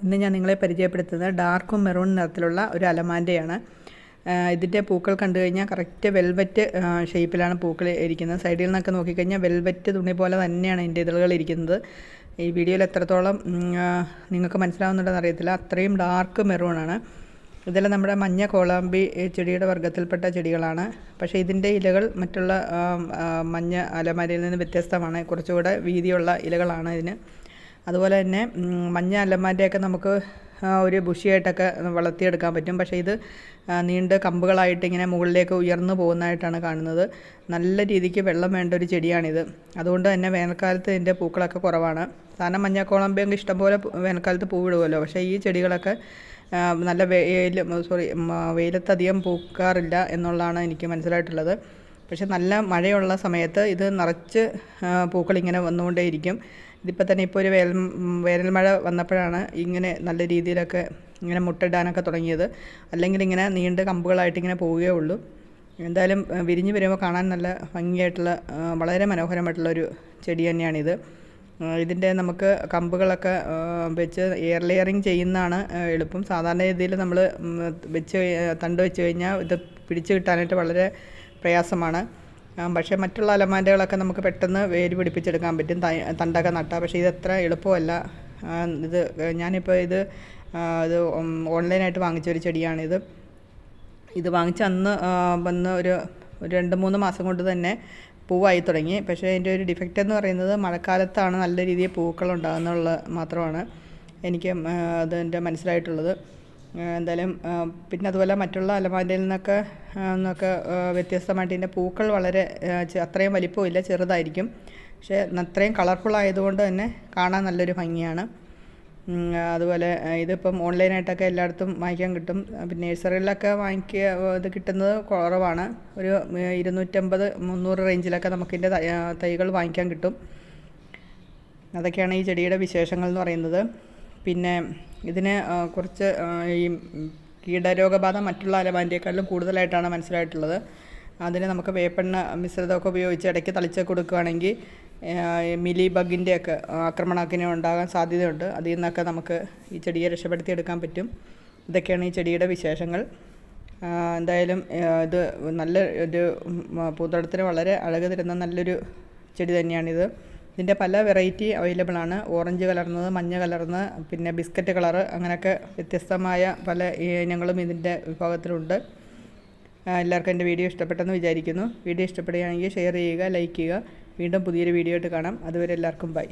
ഇന്ന് ഞാൻ നിങ്ങളെ പരിചയപ്പെടുത്തുന്നത് ഡാർക്കും മെറൂൺ നിറത്തിലുള്ള ഒരു അലമാൻ്റെയാണ്. ഇതിൻ്റെ പൂക്കൾ കണ്ടു കഴിഞ്ഞാൽ കറക്റ്റ് വെൽവെറ്റ് ഷേപ്പിലാണ് പൂക്കൾ ഇരിക്കുന്നത്. സൈഡിൽ നിന്നൊക്കെ നോക്കിക്കഴിഞ്ഞാൽ വെൽവെറ്റ് തുണി പോലെ തന്നെയാണ് ഇതിൻ്റെ ഇതളുകൾ ഇരിക്കുന്നത്. ഈ വീഡിയോയിൽ എത്രത്തോളം നിങ്ങൾക്ക് മനസ്സിലാവുന്നുണ്ടെന്ന് അറിയത്തില്ല, അത്രയും ഡാർക്ക് മെറൂണാണ്. ഇതെല്ലാം നമ്മുടെ മഞ്ഞ കോളാമ്പി ചെടിയുടെ വർഗ്ഗത്തിൽപ്പെട്ട ചെടികളാണ്. പക്ഷേ ഇതിൻ്റെ ഇലകൾ മറ്റുള്ള മഞ്ഞ അലമാരയിൽ നിന്ന് വ്യത്യസ്തമാണ്. കുറച്ചുകൂടെ വീതിയുള്ള ഇലകളാണ് ഇതിന്. അതുപോലെ തന്നെ മഞ്ഞ അലമാൻ്റെയൊക്കെ നമുക്ക് ഒരു ബുഷിയായിട്ടൊക്കെ വളർത്തിയെടുക്കാൻ പറ്റും. പക്ഷേ ഇത് നീണ്ട കമ്പുകളായിട്ട് ഇങ്ങനെ മുകളിലേക്ക് ഉയർന്നു പോകുന്നതായിട്ടാണ് കാണുന്നത്. നല്ല രീതിക്ക് വെള്ളം വേണ്ട ഒരു ചെടിയാണിത്. അതുകൊണ്ട് തന്നെ വേനൽക്കാലത്ത് ഇതിൻ്റെ പൂക്കളൊക്കെ കുറവാണ്. സാധാരണ മഞ്ഞ കോളാമ്പിയൊക്കെ ഇഷ്ടംപോലെ വേനൽക്കാലത്ത് പൂവിടുമല്ലോ. പക്ഷേ ഈ ചെടികളൊക്കെ നല്ല വെയിലത്തധികം പൂക്കാറില്ല എന്നുള്ളതാണ് എനിക്ക് മനസ്സിലായിട്ടുള്ളത്. പക്ഷെ നല്ല മഴയുള്ള സമയത്ത് ഇത് നിറച്ച് പൂക്കളിങ്ങനെ വന്നുകൊണ്ടേയിരിക്കും. ഇതിപ്പോൾ തന്നെ ഇപ്പോൾ ഒരു വേനൽ മഴ വന്നപ്പോഴാണ് ഇങ്ങനെ നല്ല രീതിയിലൊക്കെ ഇങ്ങനെ മുട്ടിടാനൊക്കെ തുടങ്ങിയത്. അല്ലെങ്കിൽ ഇങ്ങനെ നീണ്ട കമ്പുകളായിട്ട് ഇങ്ങനെ പോവുകയുള്ളൂ. എന്തായാലും വിരിഞ്ഞ് വരുമ്പോൾ കാണാൻ നല്ല ഭംഗിയായിട്ടുള്ള വളരെ മനോഹരമായിട്ടുള്ളൊരു ചെടി തന്നെയാണിത്. ഇതിൻ്റെ നമുക്ക് കമ്പുകളൊക്കെ വെച്ച് എയർ ലെയറിങ് ചെയ്യുന്നതാണ് എളുപ്പം. സാധാരണ രീതിയിൽ നമ്മൾ തണ്ട് വെച്ച് കഴിഞ്ഞാൽ ഇത് പിടിച്ച് കിട്ടാനായിട്ട് വളരെ പ്രയാസമാണ്. പക്ഷേ മറ്റുള്ള അലമാൻ്റെകളൊക്കെ നമുക്ക് പെട്ടെന്ന് വേര് പിടിപ്പിച്ചെടുക്കാൻ പറ്റും, തണ്ടൊക്കെ നട്ടാൽ. പക്ഷേ ഇതത്ര എളുപ്പമല്ല. ഞാനിപ്പോൾ ഇത് ഓൺലൈനായിട്ട് വാങ്ങിച്ചൊരു ചെടിയാണിത്. ഇത് വാങ്ങിച്ച അന്ന് വന്ന് ഒരു 2-3 മാസം കൊണ്ട് തന്നെ പൂവായി തുടങ്ങി. പക്ഷേ അതിൻ്റെ ഒരു ഡിഫക്റ്റ് എന്ന് പറയുന്നത് മഴക്കാലത്താണ് നല്ല രീതിയിൽ പൂക്കളുണ്ടാകുന്നുള്ള മാത്രമാണ് എനിക്ക് അതിൻ്റെ മനസ്സിലായിട്ടുള്ളത്. എന്തായാലും പിന്നെ അതുപോലെ മറ്റുള്ള അലമാരയിൽ നിന്നൊക്കെ വ്യത്യസ്തമായിട്ട് ഇതിൻ്റെ പൂക്കൾ വളരെ അത്രയും വലിപ്പമില്ല, ചെറുതായിരിക്കും. പക്ഷേ അത്രയും കളർഫുള്ളായതുകൊണ്ട് തന്നെ കാണാൻ നല്ലൊരു ഭംഗിയാണ്. അതുപോലെ ഇതിപ്പം ഓൺലൈനായിട്ടൊക്കെ എല്ലായിടത്തും വാങ്ങിക്കാൻ കിട്ടും. പിന്നെ നഴ്സറിയിലൊക്കെ ഇത് കിട്ടുന്നത് കുറവാണ്. ഒരു 250-300 റേഞ്ചിലൊക്കെ നമുക്കിതിൻ്റെ തൈകൾ വാങ്ങിക്കാൻ കിട്ടും. അതൊക്കെയാണ് ഈ ചെടിയുടെ വിശേഷങ്ങൾ എന്ന് പറയുന്നത്. പിന്നെ ഇതിന് കുറച്ച് ഈ കീടരോഗബാധ മറ്റുള്ള അലമാൻ്റെക്കാളും കൂടുതലായിട്ടാണ് മനസ്സിലായിട്ടുള്ളത്. അതിന് നമുക്ക് വേപ്പെണ്ണ മിശ്രിതമൊക്കെ ഉപയോഗിച്ച് ഇടയ്ക്ക് തളിച്ച് കൊടുക്കുകയാണെങ്കിൽ മിലി ബഗിൻ്റെയൊക്കെ ആക്രമണത്തിന് ഉണ്ടാകാൻ സാധ്യതയുണ്ട്. അതിൽ നിന്നൊക്കെ നമുക്ക് ഈ ചെടിയെ രക്ഷപ്പെടുത്തിയെടുക്കാൻ പറ്റും. ഇതൊക്കെയാണ് ഈ ചെടിയുടെ വിശേഷങ്ങൾ. എന്തായാലും ഇത് നല്ല ഒരു പൂന്തോട്ടത്തിന് വളരെ അഴക് തരുന്ന നല്ലൊരു ചെടി തന്നെയാണിത്. ഇതിൻ്റെ പല വെറൈറ്റി അവൈലബിൾ ആണ്. ഓറഞ്ച് കലർന്നത്, മഞ്ഞ കലർന്ന്, പിന്നെ ബിസ്ക്കറ്റ് കളറ്, അങ്ങനെയൊക്കെ വ്യത്യസ്തമായ പല ഇനങ്ങളും ഇതിൻ്റെ വിഭാഗത്തിലുണ്ട്. എല്ലാവർക്കും എൻ്റെ വീഡിയോ ഇഷ്ടപ്പെട്ടെന്ന് വിചാരിക്കുന്നു. വീഡിയോ ഇഷ്ടപ്പെടുകയാണെങ്കിൽ ഷെയർ ചെയ്യുക, ലൈക്ക് ചെയ്യുക. വീണ്ടും പുതിയൊരു വീഡിയോ ആയിട്ട് കാണാം. അതുവരെ എല്ലാവർക്കും ബൈ.